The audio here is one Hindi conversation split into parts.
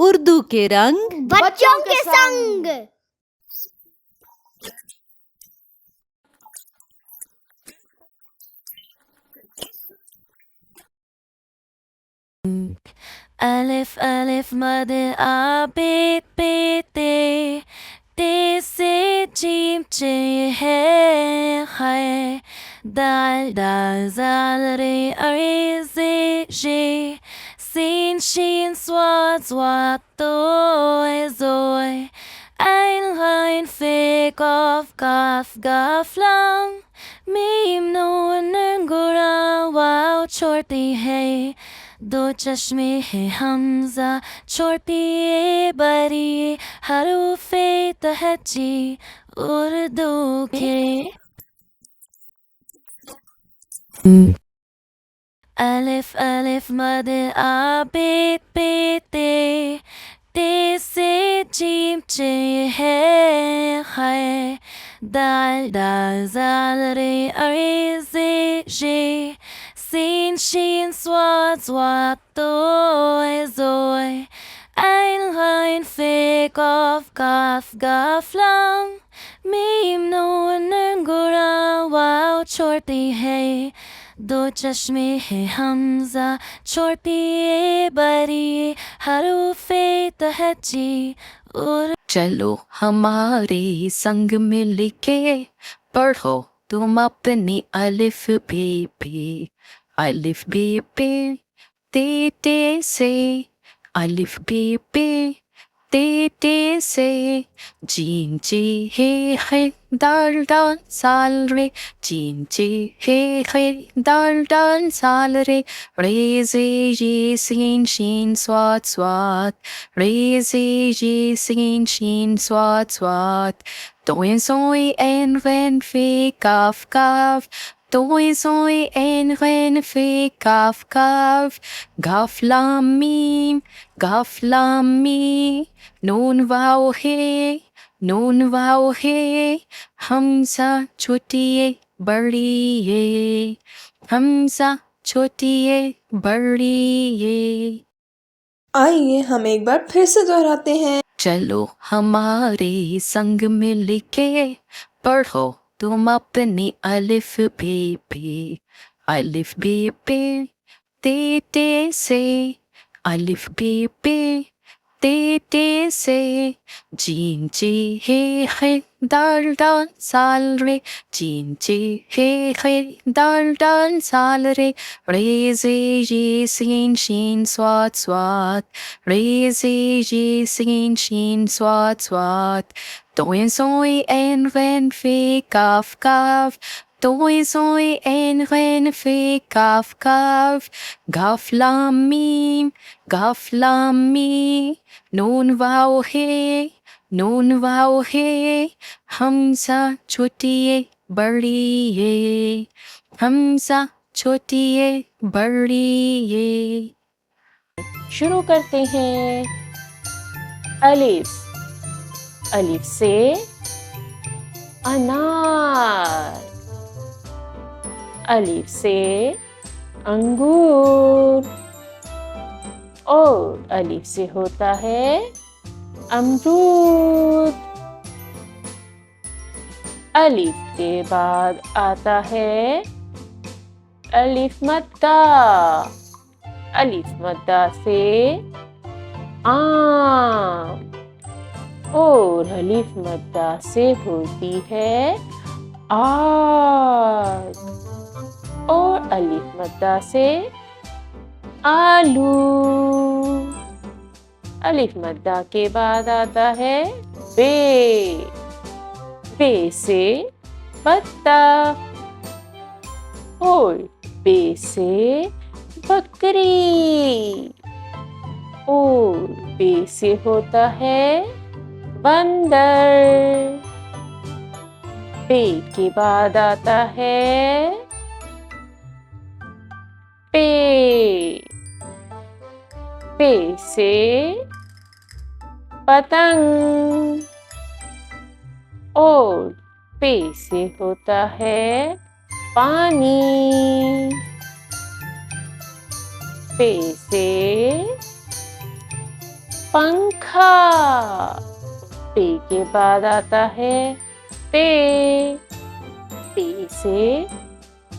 उर्दू के रंग बच्चों के संग। अलिफ अलिफ मद आ बेत बेते ते से जीम चे है दाल दाल जाल रे अरे जे जे sin shin swat swat toy zoy ein lein fe gof gof gof lang mim no nengura wow chorti hey दो चश्मे हैं हमजा छोटी बड़ी हरूफे तहजी उर्दू के अलिफ अलिफ मद आ बेत बेते ते से जीम चे है दाल दाल जाल रे अरे जे जे sin shin swat swat toy zoy ein lein fe gof gof gof lang mim no nengura wow chorti hey दो चश्मे हैं हमजा छोटी बड़ी हरूफे तहजी और चलो हमारे संग मिल के पढ़ो तुम अपनी अलिफ बे अलिफ बे ते ते से अलिफ बे ते से जीन चे है दाल दाल साल रे जीन चे है दाल दाल साल रे जे सीन शीन स्वात स्वात जे सीन शीन स्वात स्वात Doin soy en ren fe kaf kaf. Doin soy en ren fe kaf kaf. Gaf lam mim, gaf lam mi. Nun vau he. Hamza chotiye bariye. Hamza chotiye bariye. आइए हम एक बार फिर से दोहराते हैं। चलो हमारे संग मिल के पढ़ो तुम अपनी अलिफ बे अलिफ बे ते से अलिफ बे ते से जीन चे है दाल दाल साल रे जीन चे है दाल दाल साल रे जे सीन शीन स्वात स्वात जे सीन शीन स्वात स्वात Doin soy en ren fe kaf kaf. Doin soy en ren fe kaf kaf. Gaf lam mim, gaf lam mi. Nun vau he. Hamza chotiye bariye. Hamza chotiye bariye. शुरू करते हैं। अलिफ अलिफ से अनार, अलिफ से अंगूर और अलिफ से होता है अमरूद। अलिफ के बाद आता है अलिफ मद्दा। अलिफ मद्दा से आम और अलिफ मद्दा से होती है आग और अलिफ मद्दा से आलू। अलिफ मद्दा के बाद आता है बे। बे से बत्तख और बे से बकरी और बे से होता है बंदर। बे के बाद आता है पे। पे से पतंग और पे से होता है पानी। पे से पंखा। पे के बाद आता है पे। पे से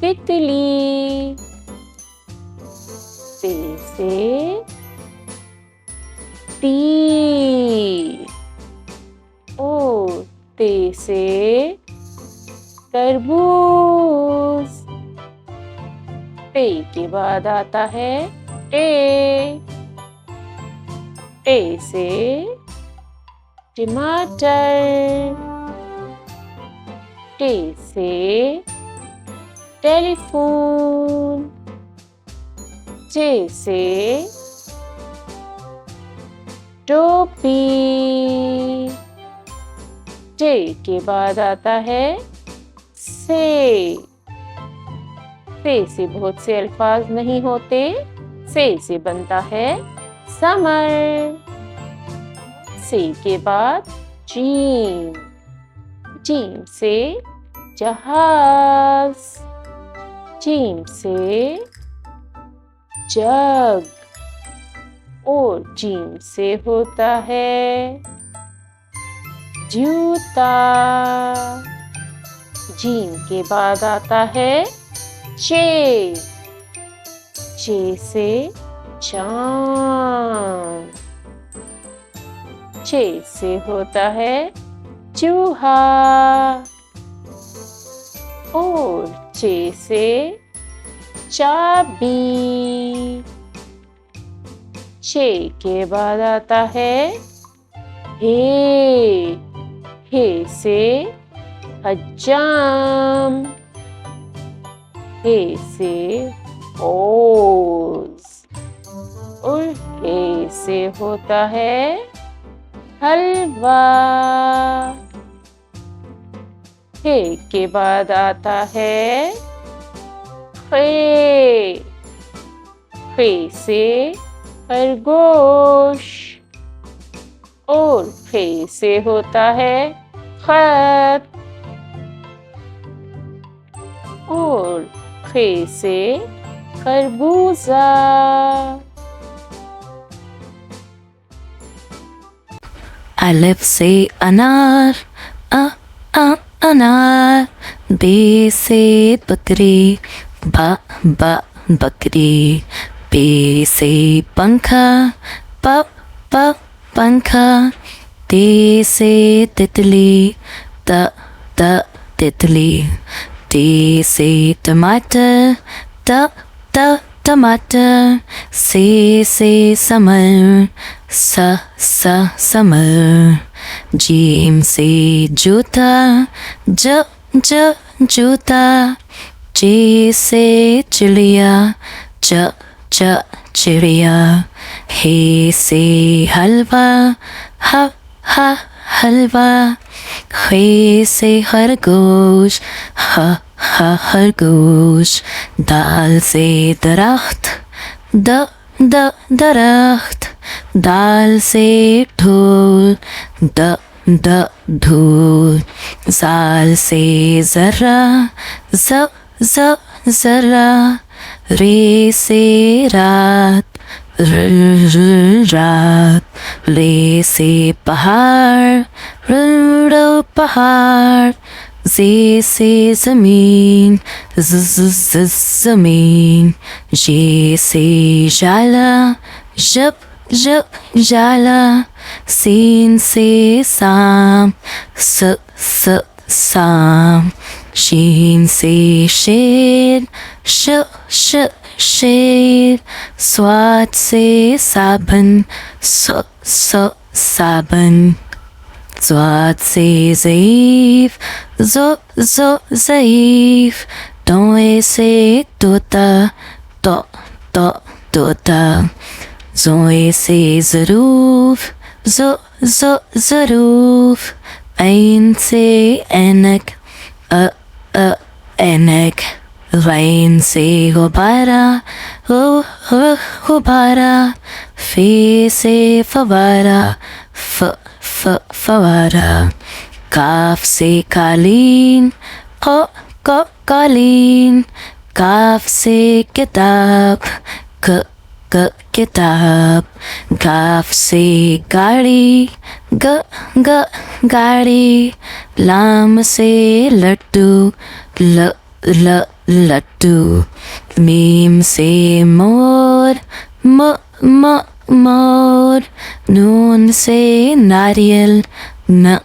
तितली। पे से तीर। ओ ते से तरबूज। टे के बाद आता है टे। टे से टमाटर। टे से टेलीफोन। टे से टोपी। टे के बाद आता है से। से बहुत से अल्फाज नहीं होते। से बनता है समर। से के बाद जीम। जीम से जहाज। जीम से जग। और जीम से होता है जूता। जीम के बाद आता है चे। चे से चांद। चे से होता है चूहा। और चे से चाबी। चे के बाद आता है हे से हज्जाम। हे से ओज। और हे से होता है हलवा। हे के बाद आता है खे। खे से खरगोश। और खे से होता है खत। और खे से खरबूजा। अलिफ से अनार। अनार। बे से बकरी। बकरी। पे से पंखा। पंखा। ते से तितली। तितली। ते से टमाटर। टमाटर। से समर। समर। जीम से जूता। जूता। जे से चिड़िया। चिड़िया। हे से हलवा। हलवा। हे से खरगोश। खरगोश। दाल से दरख्त। दरख्त। दाल से ढोल। ढोल। जाल से जरा। जरा। रे से रात। रात। ले से पहाड़। पहाड़। जे से जमीन। जमीन। जे से जाला। जाला। सीन से साम। साम। शीन से शेर। शेर। स्वाद से साबन। साबन। स्वाद से ज़ईफ। ज़ईफ। तोए से तोता। तोता। ज़ोए से ज़रूफ। ज़रूफ। ऐन से ऐनक। ऐनक। गैन से गुब्बारा। गुब्बारा। फे से फवारा। फवारा। काफ से कालीन। कालीन। काफ से किताब। किताब, काफ से गाड़ी, ग गाड़ी, लाम से लड्डू, ल लड्डू, मीम से मोर, म मोर, नून से नारियल, न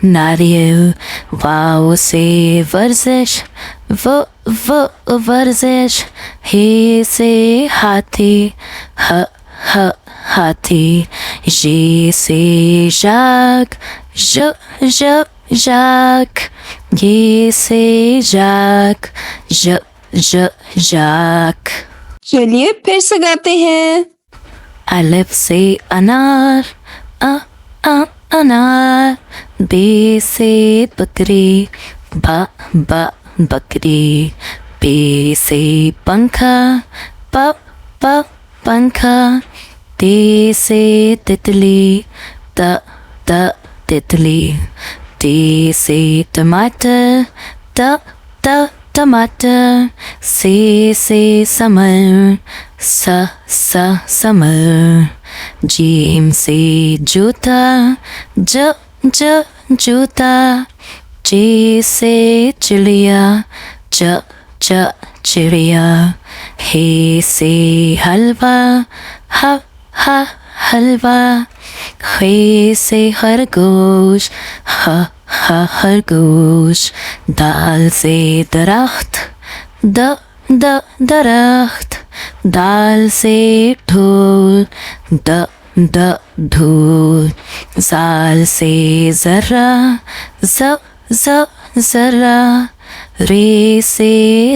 नारियल, वाव से वर्जिश, व वर्जिश, हे से हाथी, ह हाथी, ये से जाग, जाग, ये से जाग, जाग। चलिए फिर से गाते हैं। अलिफ से अनार, अनार, बे से बकरी, बकरी, पे से पंखा, पंखा, ते से तितली, तितली, टे से टमाटर, टमाटर, से समर, समर, जीम से जूता, जूता, चे से चिड़िया, चिड़िया, हे से हलवा, हलवा, हे से खरगोश, खरगोश, दाल से दरख्त, दरख्त, दाल से ढोल, ढोल, जाल से जरा, जरा, रे से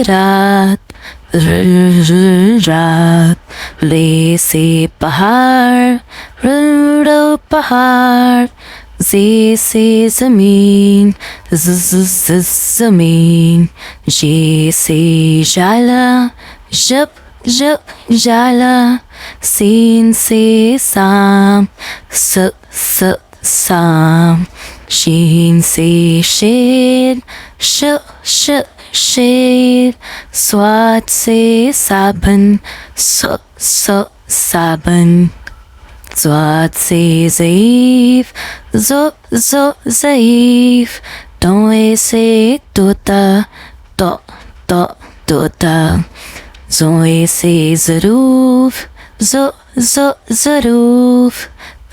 रात, रात, ले से पहाड़, पहाड़, जे से जमीन, जमीन, जे से जाला, जाला, सीन से साम, साम, शीन से शेर, शेर, स्वाद से साबन, साबन, स्वाद से ज़ईफ़, ज़ईफ़, तोए से तोता, तोता, ज़ोए से ज़रूफ़, ज़रूफ़,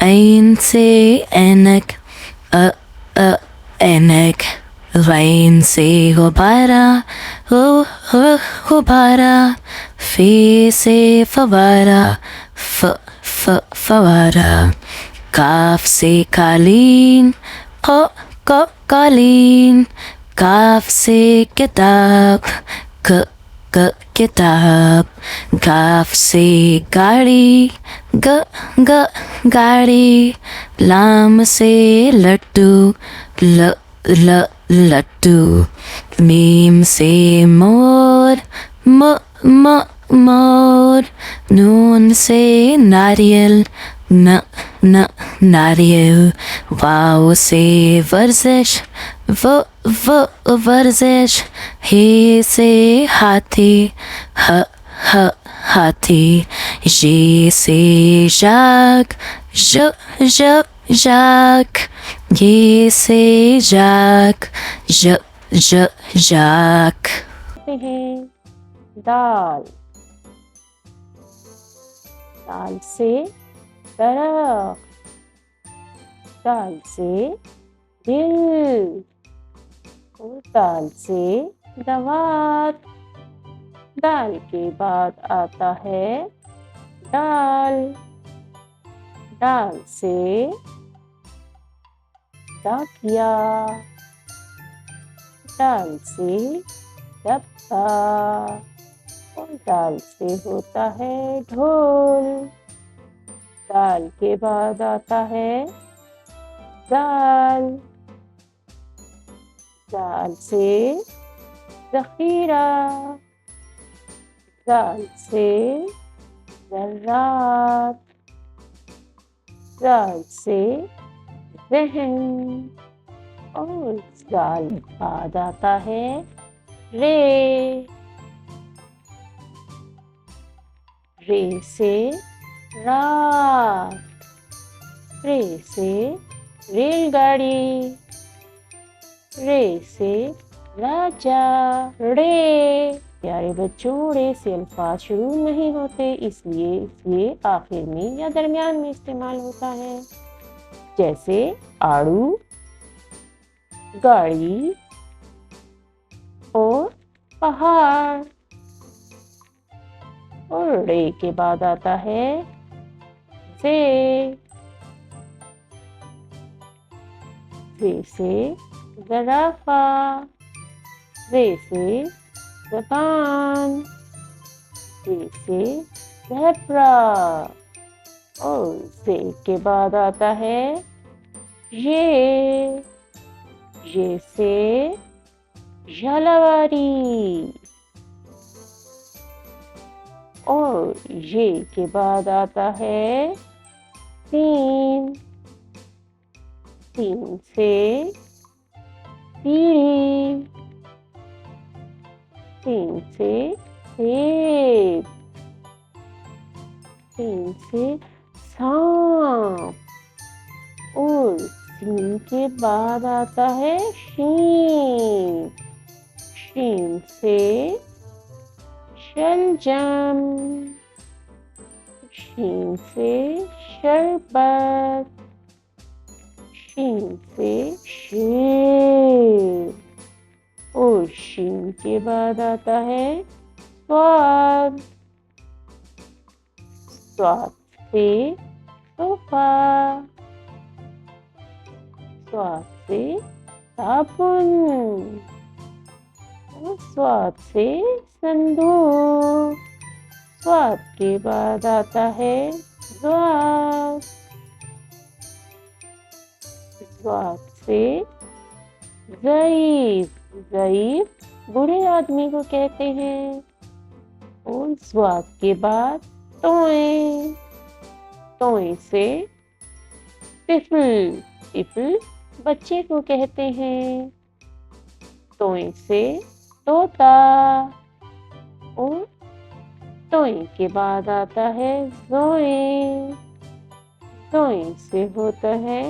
ऐन से ऐनक, ऐनक, गैन से गुब्बारा, गुब्बारा, फे से फवारा, फवारा, काफ से कालीन, कालीन, काफ से किताब, किताब, काफ से गाड़ी, गाड़ी, लाम से लड्डू, लड्डू, मीम से मोर, मोर, नून से नारियल, न नारियल, वाव से वर्जिश, व वर्जिश, हे से हाथी, हाथी, ये से जाग, जाग, ये से जाग, जाग। दाल, दाल से दरख्त, दाल से दिल, और दाल से दवात। दाल के बाद आता है दाल, दाल से तकिया, दाल से डब्बा, और दाल से होता है ढोल। दाल के बाद आता है दाल, दाल से ज़ख़ीरा, दाल से ज़र्रात, दाल से ज़हन, और दाल के बाद आता है रे, रे से रात, रे से रेलगाड़ी, रे से राजा। रे प्यारे बच्चों, रे से अल्फाज शुरू नहीं होते, इसलिए ये आखिर में या दरमियान में इस्तेमाल होता है। जैसे आड़ू, गाड़ी और पहाड़। और रे के बाद आता है से से ज़राफ़ा, रे से ज़बान, रे से ज़ेब्रा। और से के बाद आता है ये से झालावाड़ी। और ये के बाद आता है तीन, तीन से सीढ़ी, तीन से सेब, तीन से सांप। और सीन के बाद आता है शीन, शीन से शलजम, शीन से शरबत, शीन से शेर। और शीन के बाद आता है स्वाद, स्वाद से सोफा, स्वाद से साबुन, और स्वाद से संदूक। स्वाद के बाद आता है स्वाद, स्वाद से ज़ईफ़, ज़ईफ़ बूढ़े आदमी को कहते हैं। और स्वाद के बाद तोय, तोय से तिफल, तिफल बच्चे को कहते हैं। तोय से तोता। और तोय के बाद आता है ज़ोए, ज़ोए से होता है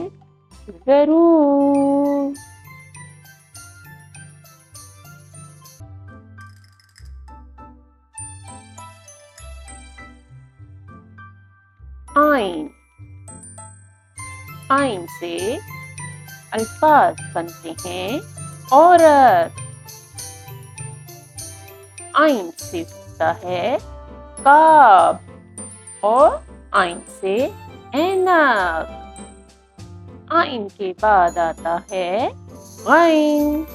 ज़रूर। आइन, आइन से अल्फाज बनते हैं औरत। आइन से होता है काब, और आइन से ऐनक। आइन के बाद आता है गैन,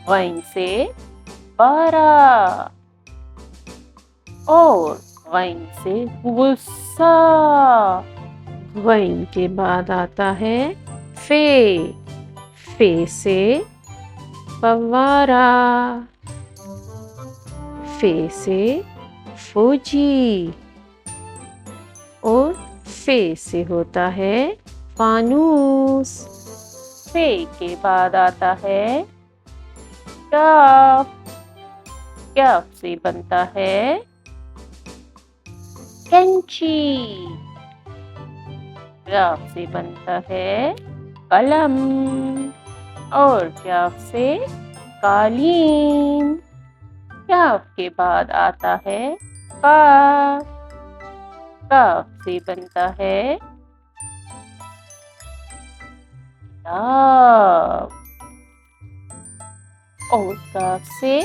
गैन से बारा। और गैन से गुस्सा। गैन के बाद आता है फे, फे से फव्वारा, फे से फौजी। और फे से होता है फानूस। फे के बाद आता है काफ, काफ से बनता है कैंची। काफ से बनता है कलम। और काफ से कालीन। काफ के बाद आता है काफ, काफ से बनता है किताब। और काफ से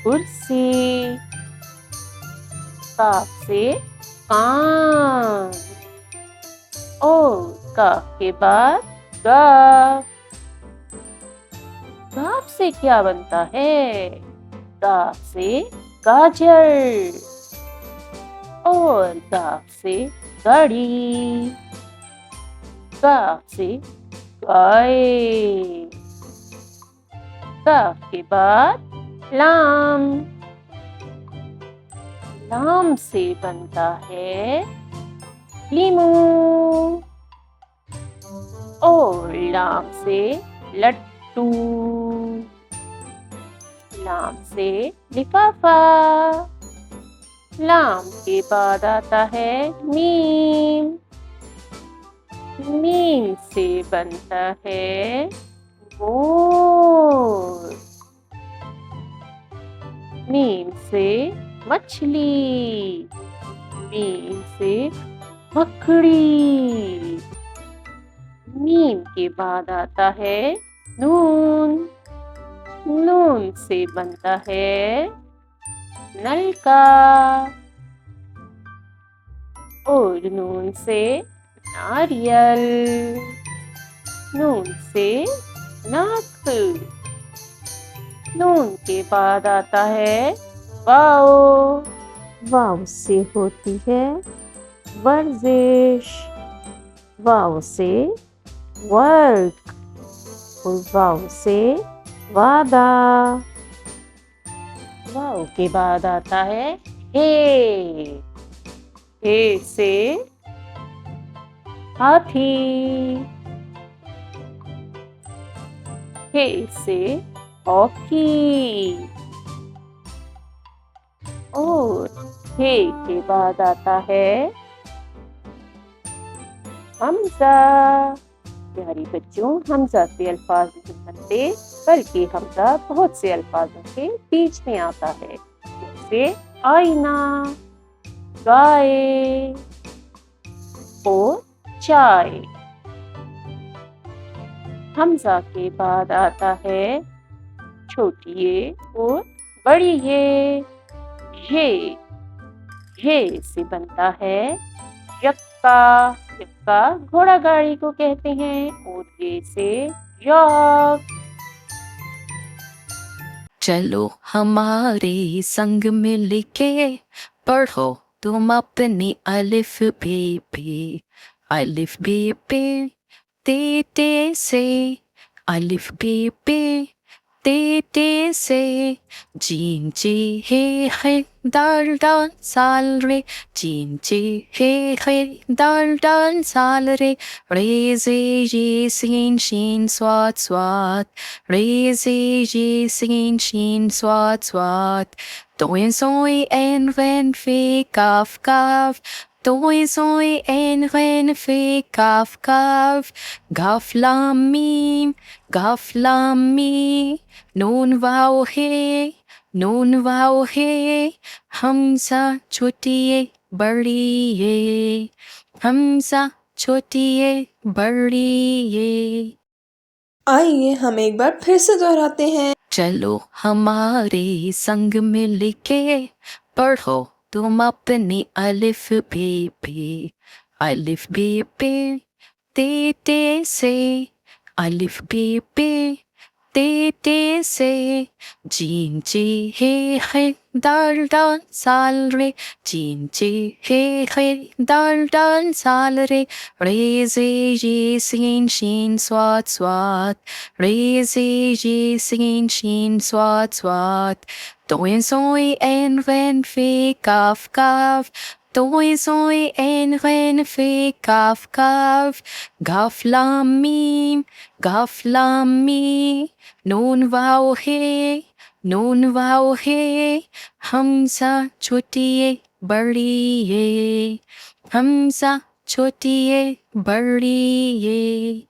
कुर्सी, काफ से कान। और काफ के बाद गाफ, गाफ से क्या बनता है? गाफ से गाजर। और गाफ से गाड़ी, गाफ से गाय। गाफ के बाद लाम, लाम से बनता है लीमू। और लाम से लट्टू, लाम से लिफाफा। लाम के बाद आता है मीम। मीम से बनता है मोर। मीम से मछली। मीम से मकड़ी। मीम के बाद आता है नून। नून से बनता है नलका। और नून से नारियल। नून से नख। नून के बाद आता है वाओ। वाओ से होती है वर्जिश। वाओ से वर्क। और वाओ से वादा। वाओ के बाद आता है हे। हे से हाथी। हे से हॉकी। और हे के बाद आता है हमजा। प्यारी बच्चों, हमजा से अल्फाज नहीं बनते, बल्कि हमजा बहुत से अल्फाजों के बीच में आता है, जैसे आईना, गाय और चाय। हमजा के बाद आता है छोटी ये और बड़ी ये। ये से बनता है यक्का। यक्का घोड़ा गाड़ी को कहते हैं। और ये से याक। चलो हमारे संग मिल के पढ़ो तुम अपनी अलिफ बे पे। अलिफ बे पे ते ते से। अलिफ बे पे ते ते से। जीन जी हे दाल दाल साल रे। जीन जी हे दाल दाल साल रे। रे जे ये सीन शीन स्वाद स्वाद। रे जे ये सीन शीन स्वाद स्वाद। Doin soy en ren fe kaf kaf. Doin soy en ren fe kaf kaf. Gaf lam mim. Gaf lam mi. Nun vau he. Nun vau he. Hamza छोटी ये बड़ी ये। हमजा छोटी ये बड़ी ये। आइए हम एक बार फिर से दोहराते हैं। चलो हमारे संग मिल के पढ़ो तुम अपनी अलिफ बे पे। अलिफ बे पे ते ते से। अलिफ बे पे ते ते से। जीन जी हे दाल दाल साल रे। जीन जी हे दाल दाल साल रे। रे जे ये सीन शीन स्वाद स्वाद। रे जे ये सीन शीन स्वाद स्वाद। Doin soy en ren fe kaf kaf. Doin soy en ren fe kaf kaf. Gaf lam mim. Gaf lam mi. Nun vau he. Nun vau he. Hamza छोटी ये बड़ी ये। हमजा छोटी ये बड़ी ये।